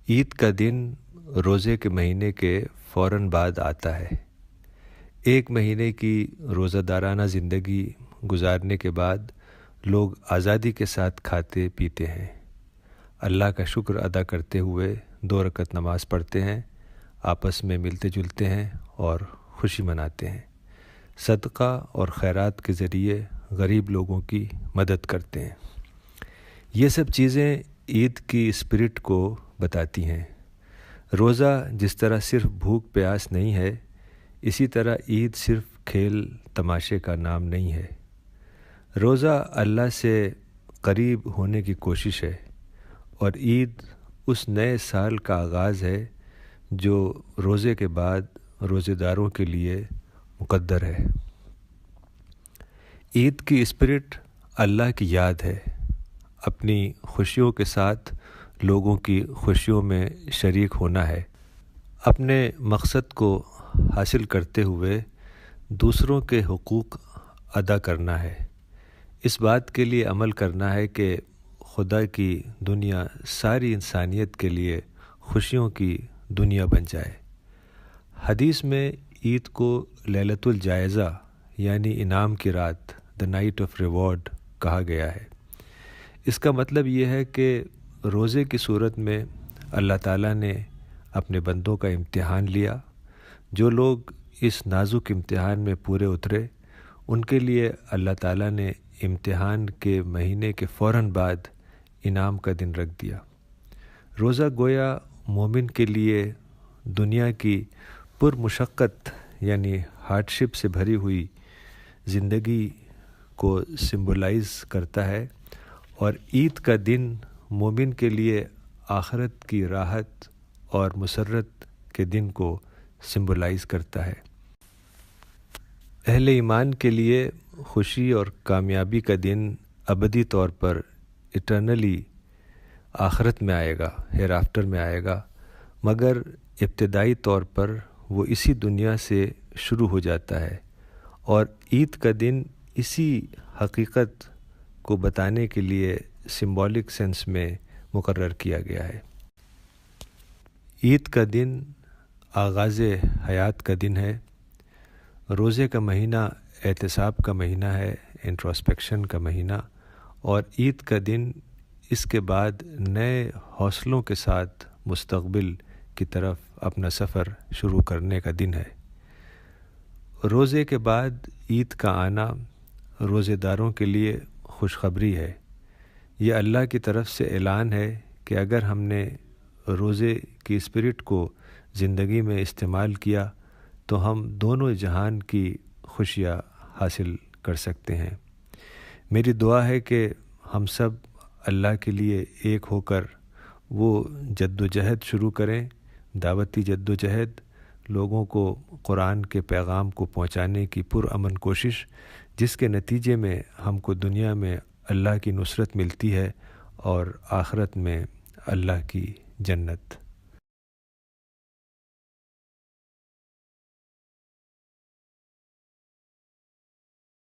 عید کا دن روزے کے مہینے کے فوراً بعد آتا ہے۔ ایک مہینے کی روزہ دارانہ زندگی گزارنے کے بعد لوگ آزادی کے ساتھ کھاتے پیتے ہیں، اللہ کا شکر ادا کرتے ہوئے 2 رکعت نماز پڑھتے ہیں، آپس میں ملتے جلتے ہیں اور خوشی مناتے ہیں، صدقہ اور خیرات کے ذریعے غریب لوگوں کی مدد کرتے ہیں۔ یہ سب چیزیں عید کی اسپرٹ کو بتاتی ہیں۔ روزہ جس طرح صرف بھوک پیاس نہیں ہے، اسی طرح عید صرف کھیل تماشے کا نام نہیں ہے۔ روزہ اللہ سے قریب ہونے کی کوشش ہے، اور عید اس نئے سال کا آغاز ہے جو روزے کے بعد روزے داروں کے لیے مقدر ہے۔ عید کی اسپرٹ اللہ کی یاد ہے، اپنی خوشیوں کے ساتھ لوگوں کی خوشیوں میں شریک ہونا ہے، اپنے مقصد کو حاصل کرتے ہوئے دوسروں کے حقوق ادا کرنا ہے، اس بات کے لیے عمل کرنا ہے کہ خدا کی دنیا ساری انسانیت کے لیے خوشیوں کی دنیا بن جائے۔ حدیث میں عید کو لیلۃ الجائزہ یعنی انعام کی رات، دی نائٹ آف ریوارڈ کہا گیا ہے۔ اس کا مطلب یہ ہے کہ روزے کی صورت میں اللہ تعالیٰ نے اپنے بندوں کا امتحان لیا۔ جو لوگ اس نازک امتحان میں پورے اترے، ان کے لیے اللہ تعالیٰ نے امتحان کے مہینے کے فوراً بعد انعام کا دن رکھ دیا۔ روزہ گویا مومن کے لیے دنیا کی پرمشقت یعنی ہارڈشپ سے بھری ہوئی زندگی کو سمبلائز کرتا ہے، اور عید کا دن مومن کے لیے آخرت کی راحت اور مسرت کے دن کو سمبلائز کرتا ہے۔ اہل ایمان کے لیے خوشی اور کامیابی کا دن ابدی طور پر ایٹرنلی آخرت میں آئے گا، ہیر آفٹر میں آئے گا، مگر ابتدائی طور پر وہ اسی دنیا سے شروع ہو جاتا ہے، اور عید کا دن اسی حقیقت کو بتانے کے لیے سمبولک سینس میں مقرر کیا گیا ہے۔ عید کا دن آغاز حیات کا دن ہے، روزے کا مہینہ احتساب کا مہینہ ہے، انٹروسپیکشن کا مہینہ، اور عید کا دن اس کے بعد نئے حوصلوں کے ساتھ مستقبل کی طرف اپنا سفر شروع کرنے کا دن ہے۔ روزے کے بعد عید کا آنا روزے داروں کے لیے خوشخبری ہے۔ یہ اللہ کی طرف سے اعلان ہے کہ اگر ہم نے روزے کی اسپرٹ کو زندگی میں استعمال کیا تو ہم دونوں جہان کی خوشیاں حاصل کر سکتے ہیں۔ میری دعا ہے کہ ہم سب اللہ کے لیے ایک ہو کر وہ جد و جہد شروع کریں، دعوتی جد و جہد، لوگوں کو قرآن کے پیغام کو پہنچانے کی پرامن کوشش، جس کے نتیجے میں ہم کو دنیا میں اللہ کی نصرت ملتی ہے اور آخرت میں اللہ کی جنت۔